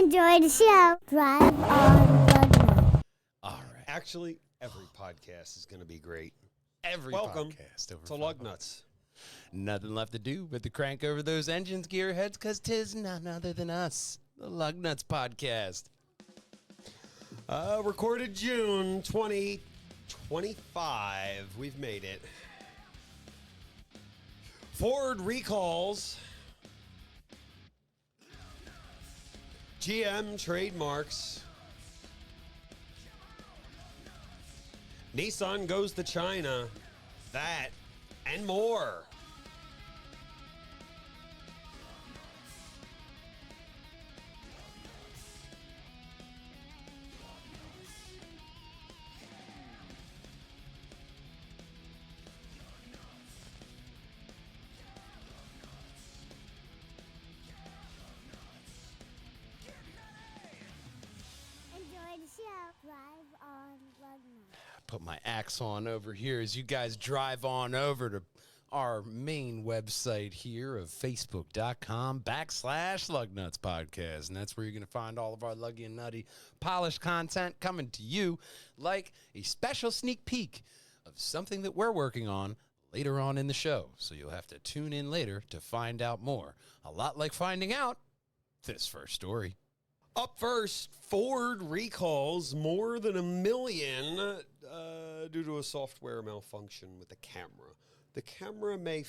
Enjoy the show. Drive on Lugnutz. All right. Actually, every podcast is going to be great. Every Welcome podcast over to 500. Lugnutz. Nothing left to do but to crank over those engines, gearheads, because 'tis none other than us, the Lugnutz podcast. Recorded June 2025. We've made it. Ford recalls. GM trademarks. Nissan goes to China. That and more. Enjoy the show. Drive on Lugnutz. Put my axe on over here as you guys drive on over to our main website here of facebook.com/Lugnutz podcast. And that's where you're going to find all of our luggy and nutty polished content coming to you like a special sneak peek of something that we're working on later on in the show. So you'll have to tune in later to find out more. A lot like finding out this first story. Up first, Ford recalls more than 1 million due to a software malfunction with the camera. The camera may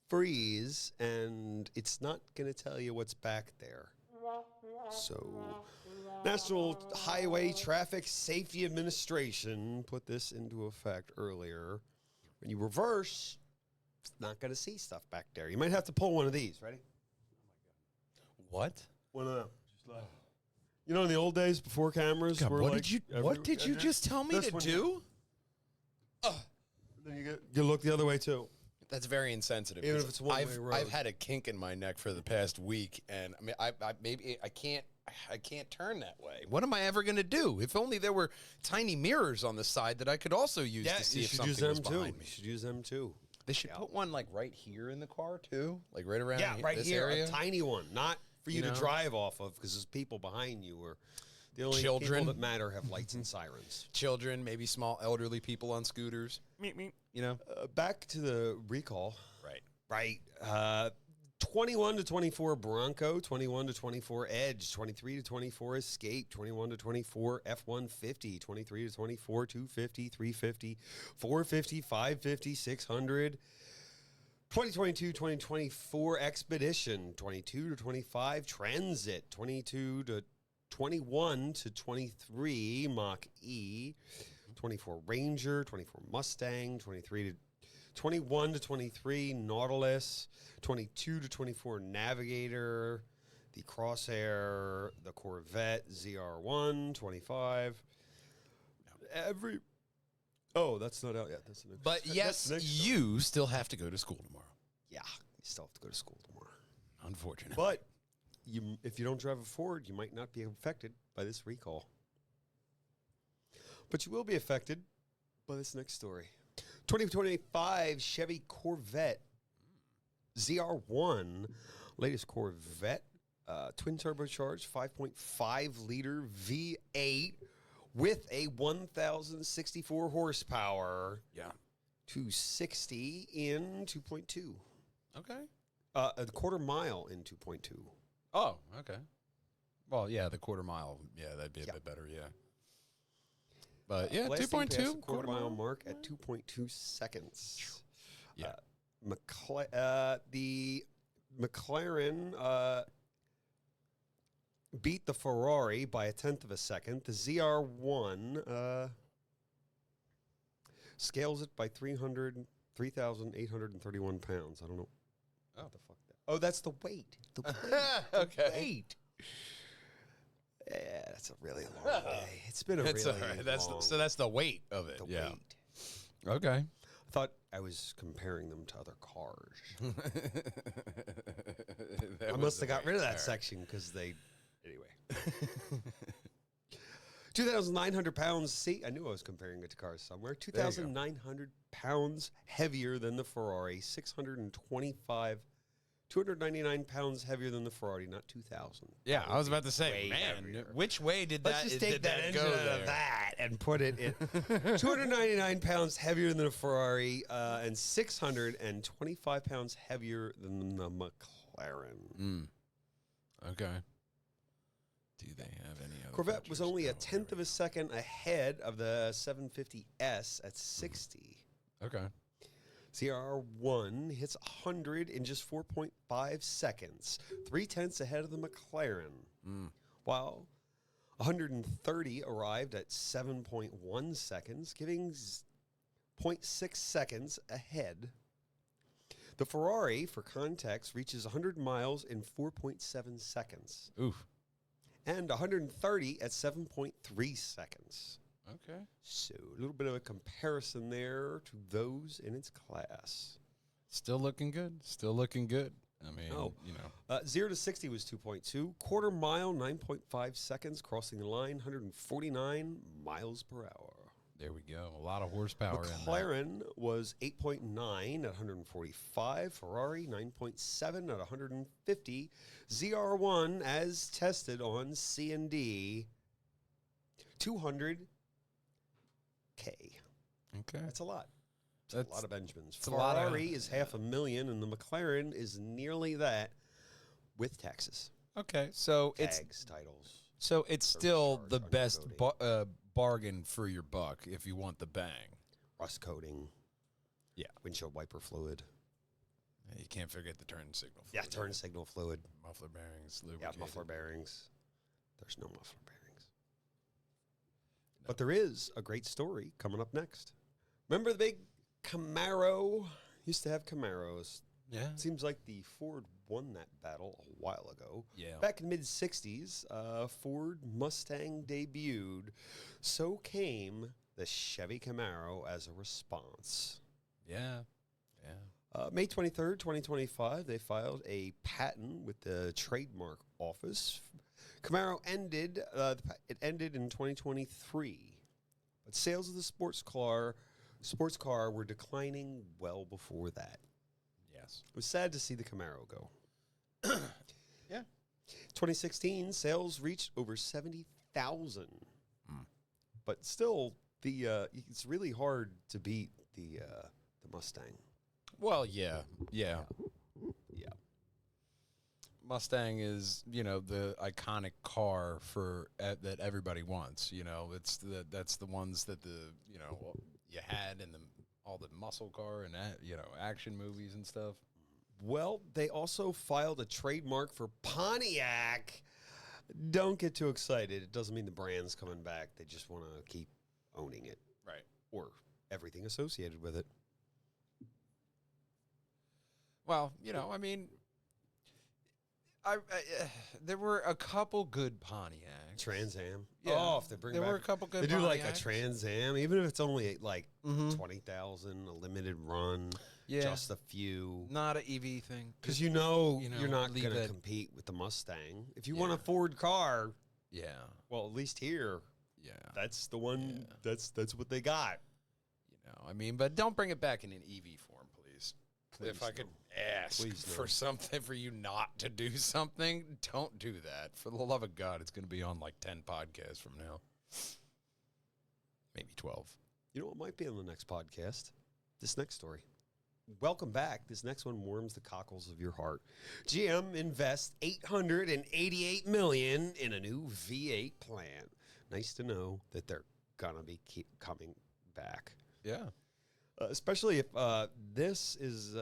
freeze, and it's not going to tell you what's back there. So, National Highway Traffic Safety Administration put this into effect earlier. When you reverse, it's not going to see stuff back there. You might have to pull one of these. Ready? What? One of them. Just like, you know, in the old days before cameras, God, were what like did you just tell me this to one do? Then you look the other way too. That's very insensitive. Even if it's a one-way road. I've had a kink in my neck for the past week, and I mean, I can't turn that way. What am I ever going to do? If only there were tiny mirrors on the side that I could also use to see if something was behind me. You should use them too. They should put one like right here in the car too, like right around Right this here, area. a tiny one, not for you You to know? drive off of, because there's people behind you, or the only Children. people that matter have lights and sirens. Children, maybe small elderly people on scooters. You know, Back to the recall. right. 21 to 24 Bronco, 21 to 24 Edge, 23 to 24 Escape, 21 to 24 F-150, 23 to 24 250, 350, 450, 550, 600. 2022-2024 Expedition, 22 to 25 Transit, 22 to 21 to 23 Mach-E, 24 Ranger, 24 Mustang, 21 to 23 Nautilus, 22 to 24 Navigator, the Crosshair, the Corvette ZR1, 25. That's not out yet. That's the next. But yes, you still have to go to school tomorrow. Yeah, you still have to go to school tomorrow. Unfortunately. But if you don't drive a Ford, you might not be affected by this recall. But you will be affected by this next story. 2025 Chevy Corvette ZR1, latest Corvette, twin turbocharged 5.5 liter V8 with a 1,064 horsepower. Yeah. 260 in 2.2. Okay. A quarter mile in 2.2. Oh, okay. Well, yeah, the quarter mile. Yeah, that'd be a bit better. Yeah. But yeah, Blasting 2.2 past the quarter mile mark at 2.2 seconds. Yeah. The McLaren beat the Ferrari by 1/10 of a second. The ZR1 scales it by 3,831 pounds. I don't know. What the fuck? That's the weight. The weight. Okay. Weight. Yeah, that's a really long day. It's been a That's really all right. long. So that's the weight of it. the yeah. weight. Okay. I thought I was comparing them to other cars. I must have got rid of that section because anyway. 2,900 pounds. See, I knew I was comparing it to cars somewhere. 2,900 pounds heavier than the Ferrari. 625 299 pounds heavier than the Ferrari, not 2,000. Yeah, I was about to say, way man, heavier. which way did Let's that just did take that engine go out there? of that and put it in. 299 pounds heavier than a Ferrari and 625 pounds heavier than the McLaren. Okay. Do they have any other Corvette was features? only a Oh, tenth of there a second ahead of the 750S at 60. we go. Okay. CR1 hits 100 in just 4.5 seconds, 3/10 ahead of the McLaren. While 130 arrived at 7.1 seconds, giving 0.6 seconds ahead. The Ferrari, for context, reaches 100 miles in 4.7 seconds. Oof. And 130 at 7.3 seconds. Okay. So a little bit of a comparison there to those in its class. Still looking good. Still looking good. I mean, you know. 0 to 60 was 2.2. Quarter mile, 9.5 seconds. Crossing the line, 149 miles per hour. There we go. A lot of horsepower in there. McLaren was 8.9 at 145. Ferrari, 9.7 at 150. ZR1, as tested on C&D, 200K. Okay. That's a lot. That's a That's- lot of Benjamins. a lot of- Ferrari is $500,000, and the McLaren is nearly that with taxes, Okay. So tags, titles. it's still charge the on best coding. bargain for your buck if you want the bang. Rust coating. Yeah. Windshield wiper fluid. You can't forget the turn signal. Yeah, fluid. turn signal fluid. Muffler bearings, Yeah, lubricated. muffler bearings. There's no muffler bearings. But there is a great story coming up next. Remember the big Camaro? Used to have Camaros. Yeah. Seems like the Ford won that battle a while ago. Yeah. Back in mid-60s, Ford Mustang debuted. So came the Chevy Camaro as a response. Yeah. Yeah. May 23rd, 2025, they filed a patent with the trademark office. Camaro ended, it ended in 2023. But sales of the sports car were declining well before that. Yes. It was sad to see the Camaro go. Yeah. 2016, sales reached over 70,000. But still, it's really hard to beat the Mustang. Well, yeah. Yeah. Mustang is, the iconic car for that everybody wants. It's that's the ones that you had in all the muscle car and action movies and stuff. Well, they also filed a trademark for Pontiac. Don't get too excited. It doesn't mean the brand's coming back. They just want to keep owning it. Right. Or everything associated with it. Well, I mean, there were a couple good Pontiacs. Trans Am. Yeah. Oh, if they bring There back, were a couple good they do like a Pontiacs. Trans Am, even if it's only like Mhm. 20,000, a limited run, Yeah. just a few. Not an EV thing. Because you you're not leave going to it- compete with the Mustang. If you want a Yeah. Ford car, Yeah. well, at least here, Yeah. that's the one. Yeah. That's what they got. I mean, but don't bring it back in an EV form, please. If I Please could no. ask Please no. for something for you not to do something, don't do that. For the love of God, it's going to be on like 10 podcasts from now. Maybe 12. You know what might be on the next podcast? This next story. Welcome back. This next one warms the cockles of your heart. GM invests $888 million in a new V8 plant. Nice to know that they're gonna be keep coming back. Yeah. Especially if this is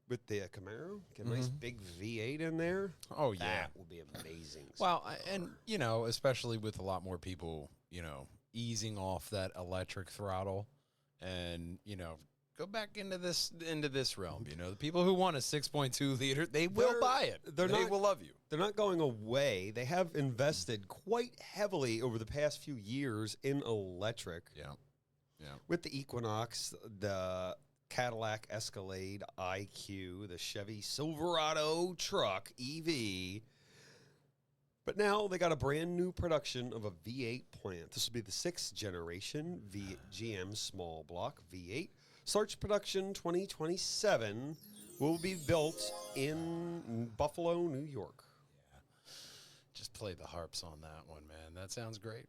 with the Camaro. Get a nice big V8 in there. Oh, yeah. That will be amazing. Well, and, especially with a lot more people, easing off that electric throttle and, go back into this realm. The people who want a 6.2 liter, they will They're- buy it. they're They not- will love you. They're not going away. They have invested quite heavily over the past few years in electric. Yeah. Yeah. With the Equinox, the Cadillac Escalade IQ, the Chevy Silverado truck EV. But now they got a brand new production of a V8 plant. This will be the 6th generation GM small block V8. Starts production 2027 will be built in Buffalo, New York. Just play the harps on that one, man. That sounds great.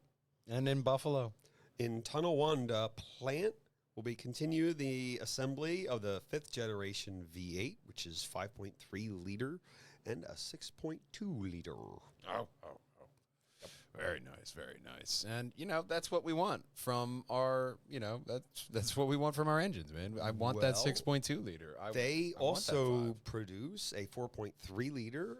And in Buffalo. In Tonawanda plant will be continue the assembly of the 5th generation V8, which is 5.3 liter and a 6.2 liter. Oh. Very nice, very nice. And, that's what we want from our, that's what we want from our engines, man. I want that 6.2 liter. They I want that also 5. produce a 4.3 liter,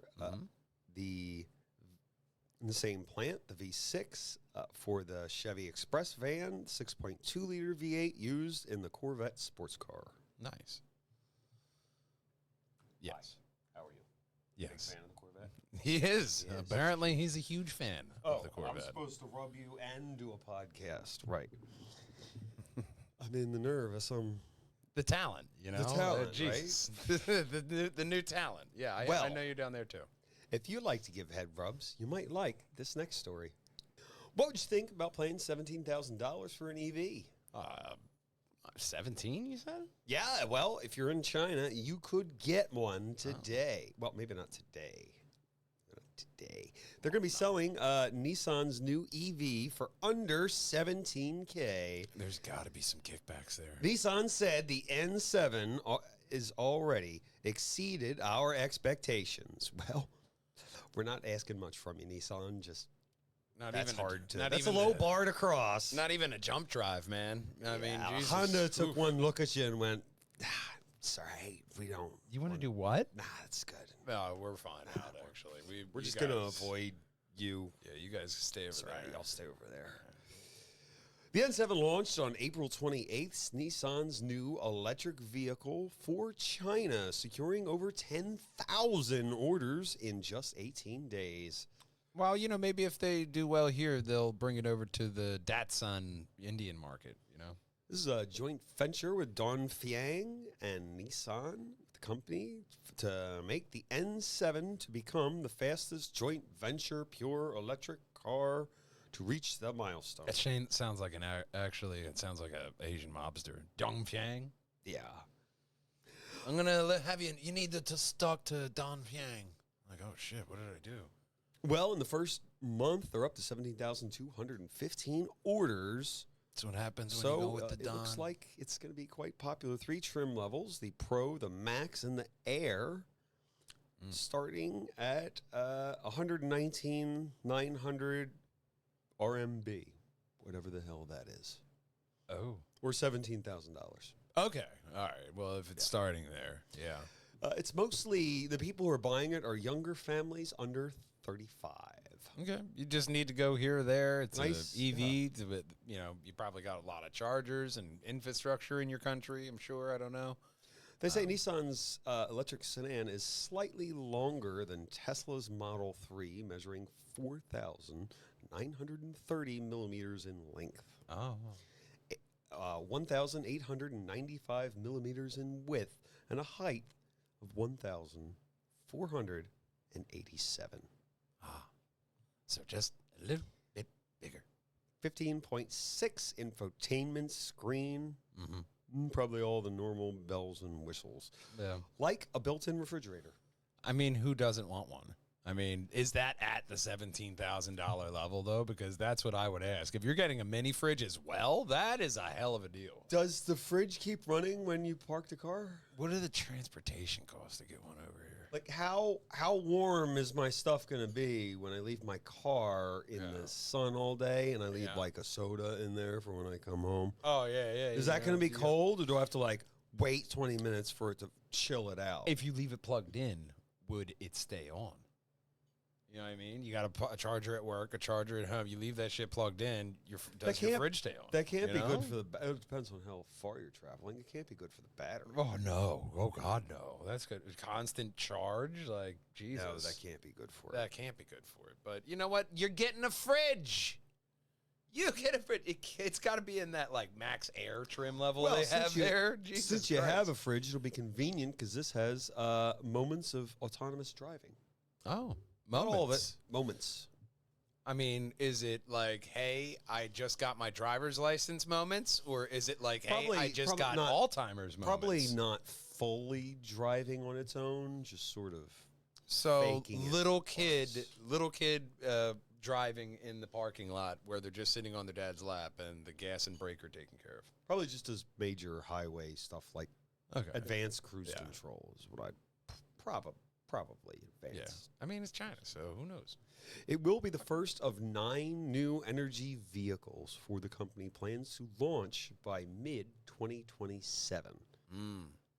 in the same plant, the V6 for the Chevy Express van, 6.2 liter V8 used in the Corvette sports car. Nice. Yes. How are you? Yes. Big fan of the Corvette? He is. Apparently, he's a huge fan of the Corvette. I'm supposed to rub you and do a podcast. Right. I'm in the nervous. The talent, The talent, Jesus. the new talent. Yeah, I know you're down there, too. If you like to give head rubs, you might like this next story. What would you think about paying $17,000 for an EV? 17, you said? Yeah, well, if you're in China, you could get one today. Well, maybe not today. They're going to be selling Nissan's new EV for under $17K. There's got to be some kickbacks there. Nissan said the N7 is already exceeded our expectations. Well, we're not asking much from you, Nissan. That's a low bar to cross. Not even a jump drive, man. I mean, Jesus. Honda took one look at you and went, sorry, we don't. You want to do what? Nah, that's good. No, we're fine out, actually. We're just going to avoid you. Yeah, you guys stay over there. Right, I'll stay over there. The N7 launched on April 28th, Nissan's new electric vehicle for China, securing over 10,000 orders in just 18 days. Well, maybe if they do well here, they'll bring it over to the Datsun Indian market, This is a joint venture with Dongfeng and Nissan, the company, to make the N7 to become the fastest joint venture pure electric car to reach the milestone. That sounds like it sounds like an Asian mobster. Dongfeng? Yeah. I'm going to have you need to talk to Dongfeng. Like, oh, shit, what did I do? Well, in the first month, they're up to 17,215 orders. That's what happens when you go with the Don. It looks like it's going to be quite popular. 3 trim levels, the Pro, the Max, and the Air, starting at 119,900 RMB, whatever the hell that is. Oh. Or $17,000. Okay. All right. Well, if it's starting there, yeah. It's mostly the people who are buying it are younger families under 35. Okay. You just need to go here or there. It's nice, an EV. You probably got a lot of chargers and infrastructure in your country, I'm sure. I don't know. They say Nissan's electric sedan is slightly longer than Tesla's Model 3, measuring 4,930 millimeters in length. Oh. 1,895 millimeters in width, and a height of 1,487. So just a little bit bigger. 15.6 infotainment screen. Mm-hmm. Probably all the normal bells and whistles. Yeah. Like a built-in refrigerator. I mean, who doesn't want one? I mean, is that at the $17,000 level, though? Because that's what I would ask. If you're getting a mini fridge as well, that is a hell of a deal. Does the fridge keep running when you park the car? What are the transportation costs to get one over here? Like, how warm is my stuff going to be when I leave my car in the sun all day and I leave, like, a soda in there for when I come home? Oh, yeah. Is that going to be cold, or do I have to, like, wait 20 minutes for it to chill it out? If you leave it plugged in, would it stay on? You know what I mean? You got a charger at work, a charger at home. You leave that shit plugged in, does your fridge stay on? That can't be good for it depends on how far you're traveling. It can't be good for the battery. Oh, no. Oh, God, no. That's good. Constant charge? Like, Jesus. No, that can't be good for it. That can't be good for it. But you know what? You're getting a fridge. You get a fridge. It's got to be in that, like, max air trim level they have there. Jesus since you Christ. have a fridge, it'll be convenient because this has moments of autonomous driving. Oh. Not all of it. Moments. I mean, is it like, hey, I just got my driver's license moments? Or is it like, hey, I just got Alzheimer's moments? Probably not fully driving on its own, just sort of. So Faking it. little kid driving in the parking lot where they're just sitting on their dad's lap and the gas and brake are taken care Probably just as major highway stuff like of. Okay. advanced cruise Yeah. control is what I'd probably Yeah. advance. I mean, it's China, so who knows? It will be the first of 9 new energy vehicles for the company plans to launch by mid-2027.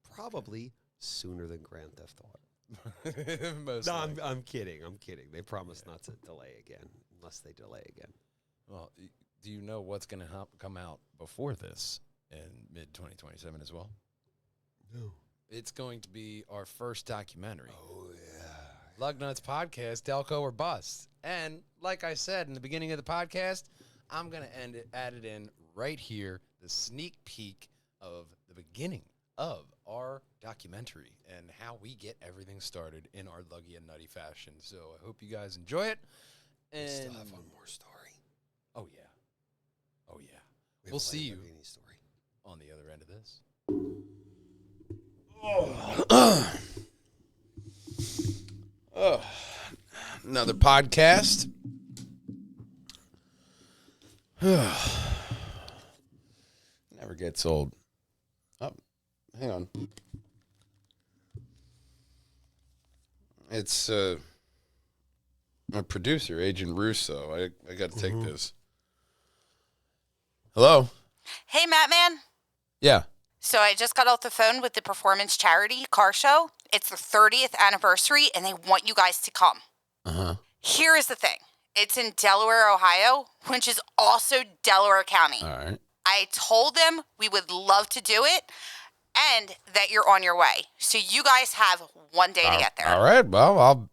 Probably sooner than Grand Theft Auto. Most No, likely. I'm kidding. They promise not to delay again, unless they delay again. Well, do you know what's going to come out before this in mid-2027 as well? No. It's going to be our first documentary. Oh, yeah. Lugnutz podcast, Delco or Bust. And like I said in the beginning of the podcast, I'm going to add it in right here, the sneak peek of the beginning of our documentary and how we get everything started in our Luggy and Nutty fashion. So I hope you guys enjoy it. And We still have one more story. Oh, yeah. Oh, yeah. We have We'll a see you Lamborghini story. on the other end of this. Another podcast. Never gets old. Oh, hang on. It's my producer, Agent Russo. I got to take this. Hello? Hey, Matt Man. Yeah. So I just got off the phone with the Performance Charity Car Show. It's their 30th anniversary, and they want you guys to come. Uh-huh. Here is the thing. It's in Delaware, Ohio, which is also Delaware County. All right. I told them we would love to do it and that you're on your way. So you guys have one day to get there. All right. Well,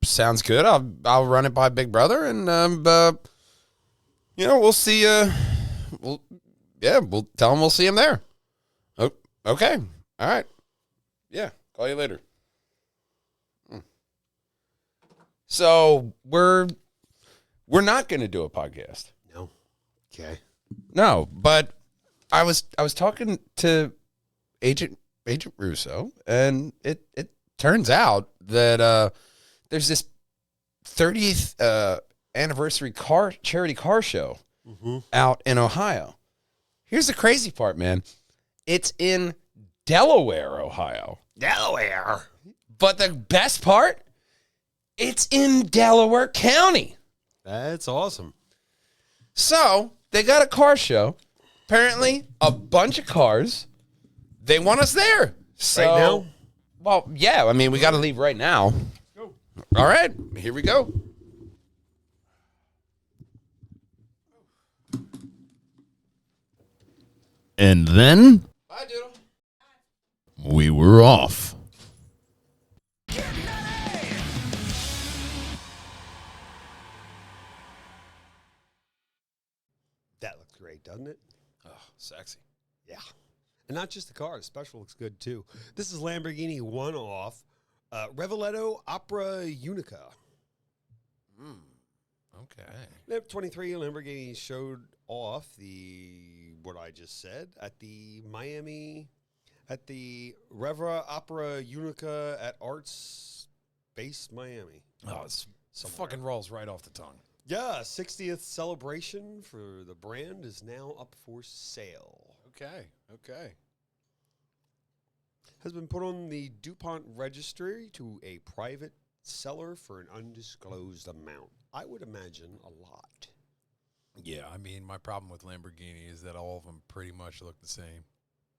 sounds good. I'll run it by Big Brother, and we'll see. We'll tell him we'll see him there. Oh, okay. All right. Yeah. Call you later. So we're not going to do a podcast. No. Okay. No, but I was talking to Agent Russo, and it turns out that there's this 30th anniversary charity car show out in Ohio. Here's the crazy part, man. It's in Delaware, Ohio. Delaware. But the best part, it's in Delaware County. That's awesome. So they got a car show. Apparently, a bunch of cars. They want us there. So, Right now? Well, yeah. I mean, we got to leave right now. Go. All right. Here we go. And then Bye, Doodle. we were off. That looks great, doesn't it? Oh, sexy. Yeah. And not just the car. The special looks good, too. This is Lamborghini one-off Reveletto Opera Unica. Okay. Lab 23 Lamborghini showed off what I just said at the Revra Opera Unica at Arts Base Miami. Oh, it's Somewhere. fucking rolls right off the tongue. Yeah, 60th celebration for the brand is now up for sale. Okay. Has been put on the DuPont registry to a private seller for an undisclosed amount. I would imagine a lot. Yeah, I mean, my problem with Lamborghini is that all of them pretty much look the same.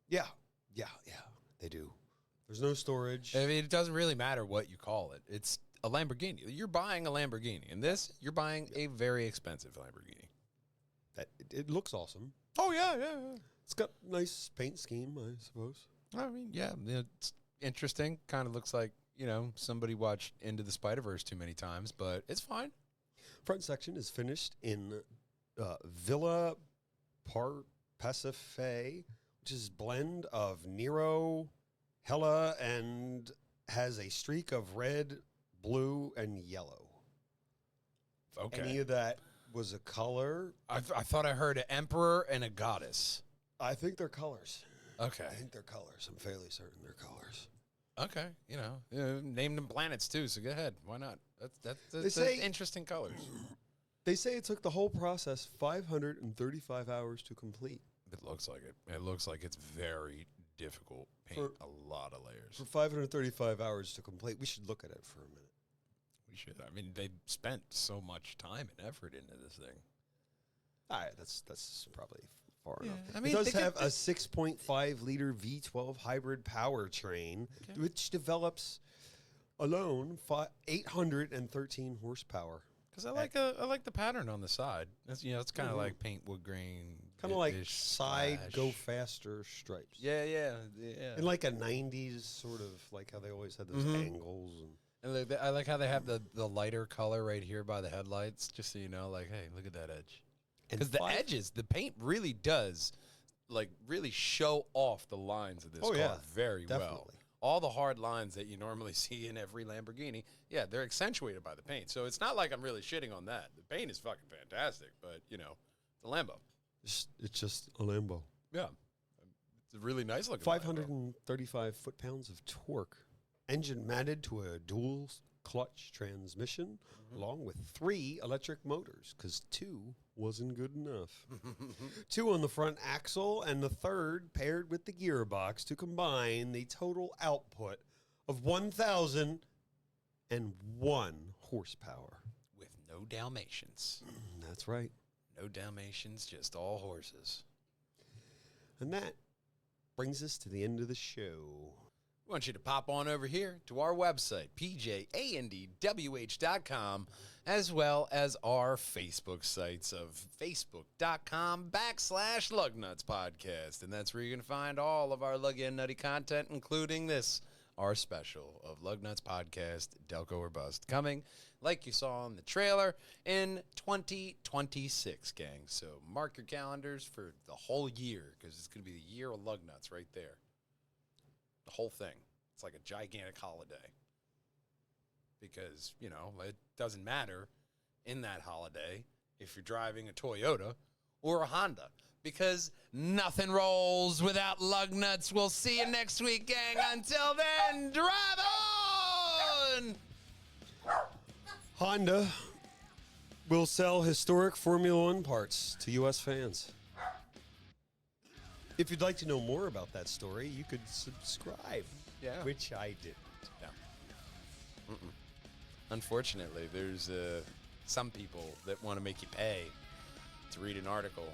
Yeah, they do. There's no storage. I mean, it doesn't really matter what you call it. It's a Lamborghini. You're buying a Lamborghini. And this, you're buying a very expensive Lamborghini. It looks awesome. Oh, yeah. It's got nice paint scheme, I suppose. I mean, yeah, it's interesting. Kind of looks like, somebody watched Into the Spider-Verse too many times, but it's fine. Front section is finished in Villa Pacife, which is a blend of Nero, Hella, and has a streak of red, blue, and yellow. Okay. Any of that was a color. I thought I heard an emperor and a goddess. I think they're colors. Okay. I think they're colors. I'm fairly certain they're colors. Okay. Name them planets too. So go ahead. Why not? That's say- interesting colors. They say it took the whole process 535 hours to complete. It looks like it. It looks like it's very difficult. Paint a lot of layers. For 535 hours to complete, we should look at it for a minute. We should. I mean, they spent so much time and effort into this thing. All right, that's probably far enough. I mean, it does they have could- a 6.5 liter V12 hybrid powertrain, which develops alone 813 horsepower. Because I like the pattern on the side. That's it's kind of like paint wood grain. Kind of like ish side slash. go faster stripes. Yeah. In like a 90s sort of like how they always had those angles. And I like how they have the lighter color right here by the headlights, just so you know, like, hey, look at that edge. Because the edges, the paint really does, like, really show off the lines of this car very well. definitely. All the hard lines that you normally see in every Lamborghini, they're accentuated by the paint. So it's not like I'm really shitting on that. The paint is fucking fantastic, but, it's a Lambo. It's just a Lambo. Yeah. It's a really nice looking 535 foot-pounds of torque. Engine mounted to a dual clutch transmission, along with 3 electric motors, because 2 wasn't good enough. 2 on the front axle, and the third paired with the gearbox to combine the total output of 1,001 horsepower. With no Dalmatians. That's right. No Dalmatians, just all horses. And that brings us to the end of the show. We want you to pop on over here to our website, pjandwh.com, as well as our Facebook sites of facebook.com/Lugnutz podcast. And that's where you're going to find all of our Luggy and Nutty content, including this, our special of Lugnutz podcast, Delco or Bust, coming, like you saw in the trailer, in 2026, gang. So mark your calendars for the whole year, because it's going to be the year of Lugnutz right there. The whole thing. It's like a gigantic holiday. Because, it doesn't matter in that holiday if you're driving a Toyota or a Honda. Because nothing rolls without Lugnutz. We'll see you next week, gang. Until then, drive on! Honda will sell historic Formula One parts to U.S. fans. If you'd like to know more about that story, you could subscribe, which I didn't. No. Unfortunately, there's some people that want to make you pay to read an article,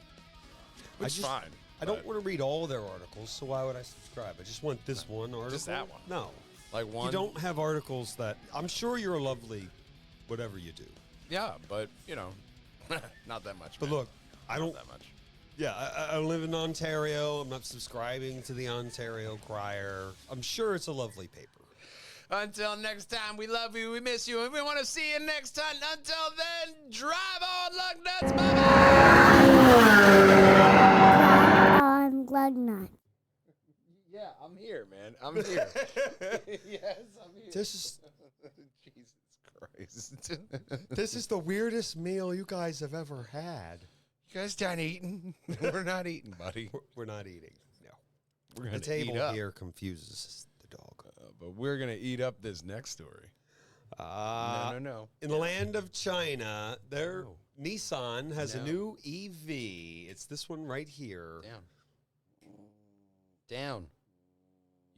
which is fine. I don't want to read all their articles, so why would I subscribe? I just want this one article. Just that one. No. Like one. You don't have articles that... I'm sure you're lovely, whatever you do. Yeah, but, not that much. But man. look, I don't... Not that much. Yeah, I live in Ontario. I'm not subscribing to the Ontario Crier. I'm sure it's a lovely paper. Until next time, we love you, we miss you, and we want to see you next time. Until then, drive on, Lugnutz, bye-bye! On Lugnutz. Yeah, I'm here, man. I'm here. Yes, I'm here. This is Jesus Christ. this is the weirdest meal you guys have ever had. You guys done eating? We're not eating, buddy. We're not eating. No. We're gonna The table eat up. here confuses the dog. But we're going to eat up this next story. No. In the land of China, Nissan has a new EV. It's this one right here. Down.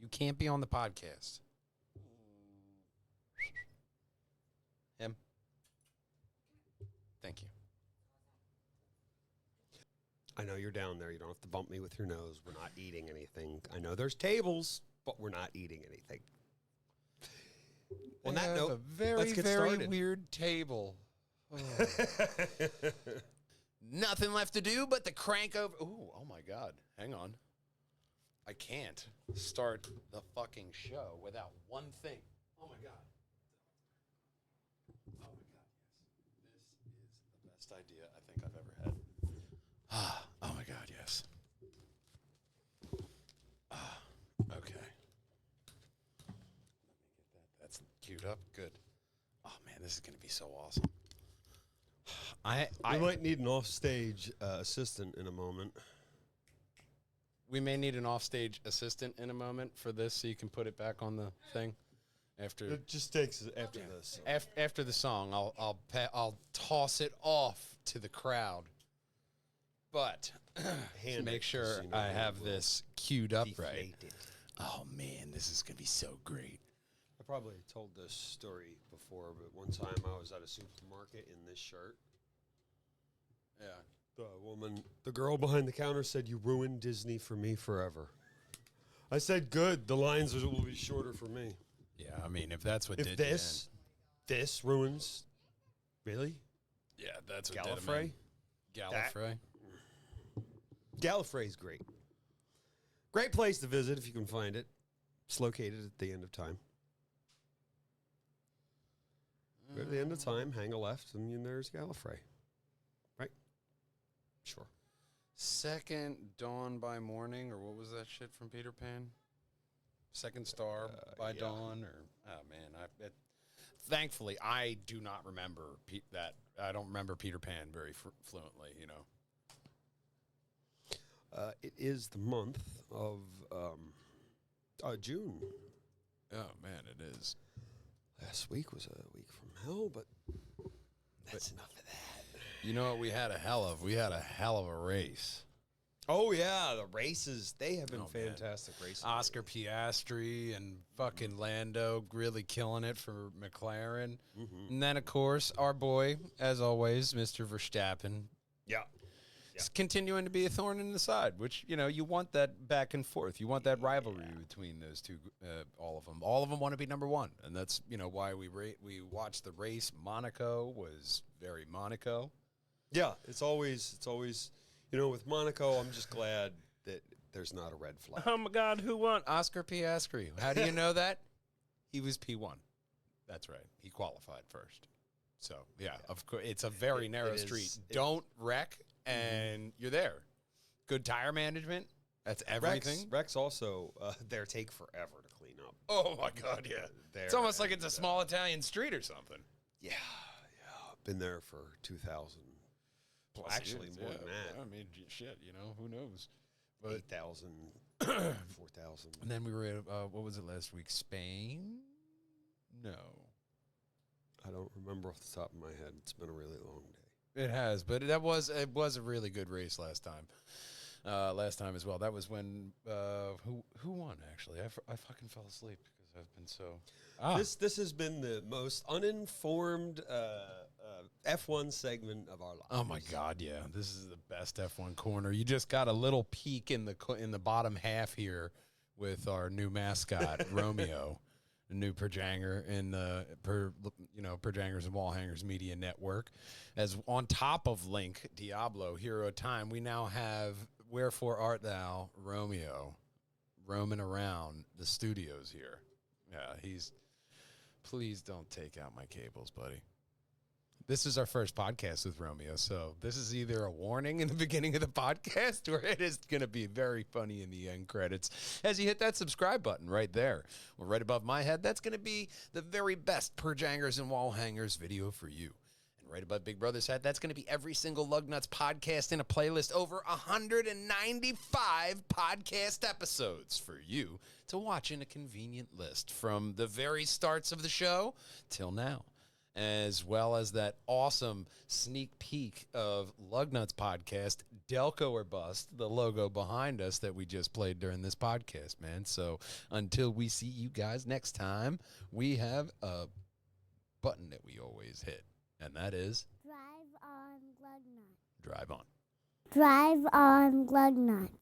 You can't be on the podcast. Him. Thank you. I know you're down there. You don't have to bump me with your nose. We're not eating anything. I know there's tables, but we're not eating anything. On that note, a very, let's get very started. weird table. Oh. Nothing left to do but to crank over. Ooh, oh my God. Hang on. I can't start the fucking show without one thing. Oh my God. Oh my God, yes. This is the best idea I think I've ever had. Oh my God, yes. Okay. Let me get that. That's queued up. Good. Oh man, this is gonna be so awesome. We might need an offstage assistant in a moment. We may need an offstage assistant in a moment for this, so you can put it back on the thing after. It just takes after this. After the song, I'll toss it off to the crowd. But Hand make it, sure 'cause you know I it have will this queued up right. deflate it. Oh man, this is gonna be so great. I probably told this story before, but one time I was at a supermarket in this shirt. Yeah. The girl behind the counter said, "You ruined Disney for me forever." I said, "Good. The lines will be shorter for me." Yeah, I mean, if that's what If did this ruins, really? yeah, that's what Gallifrey? Gallifrey. Gallifrey's great. Great place to visit if you can find it. It's located at the end of time. Go to the end of time, hang a left, and then there's Gallifrey. Right? Sure. Second Dawn by Morning, or what was that shit from Peter Pan? Second Star by yeah. Dawn, or oh man, thankfully I do not remember that. I don't remember Peter Pan very fluently, you know. It is the month of June. Oh man, it is. Last week was a week from hell, but that's enough of that. You know what we had a hell of? We had a hell of a race. Oh yeah, the races, they have been Oh, man. fantastic races. Oscar Piastri and fucking Lando really killing it for McLaren. And then, of course, our boy, as always, Mr. Verstappen, Yeah. is continuing to be a thorn in the side, which, you know, you want that back and forth. You want that rivalry between those two, all of them. All of them want to be number one. And that's, you know, why we watched the race. Monaco was very Monaco. Yeah, it's always, you know, with Monaco, I'm just glad that there's not a red flag. Oh, my God, who won? Oscar Piastri. How do you know that? He was P1. That's right. He qualified first. So, yeah, of course, it's a very narrow street. Don't wreck, and you're there. Good tire management. That's everything. Rex also, their take forever to clean up. Oh, my God, yeah. It's almost like it's a small Italian street or something. Yeah. Been there for 2,000. Plus Actually, years, more yeah. than that. I mean, shit, you know, who knows? But 8,000, 4,000. and then we were at, what was it last week? Spain? No. I don't remember off the top of my head. It's been a really long day. It has, but it was a really good race last time. Last time as well. That was when who won actually? I fucking fell asleep because I've been so. This has been the most uninformed F1 segment of our lives. Oh my God, yeah. This is the best F1 corner. You just got a little peek in the bottom half here with our new mascot, Romeo, a new Perjanger in the Perjangers and Wall Hangers Media Network. As on top of Link, Diablo, Hero Time, we now have Wherefore Art Thou, Romeo, roaming around the studios here. Yeah, please don't take out my cables, buddy. This is our first podcast with Romeo, so this is either a warning in the beginning of the podcast or it is going to be very funny in the end credits as you hit that subscribe button right there. Well, right above my head, that's going to be the very best Perjangers and Wall Hangers video for you. And right above Big Brother's head, that's going to be every single Lugnutz podcast in a playlist, over 195 podcast episodes for you to watch in a convenient list from the very starts of the show till now, as well as that awesome sneak peek of Lugnutz podcast, Delco or Bust, the logo behind us that we just played during this podcast, man. So until we see you guys next time, we have a button that we always hit, and that is Drive on Lugnutz. Drive On. Drive on Lugnutz.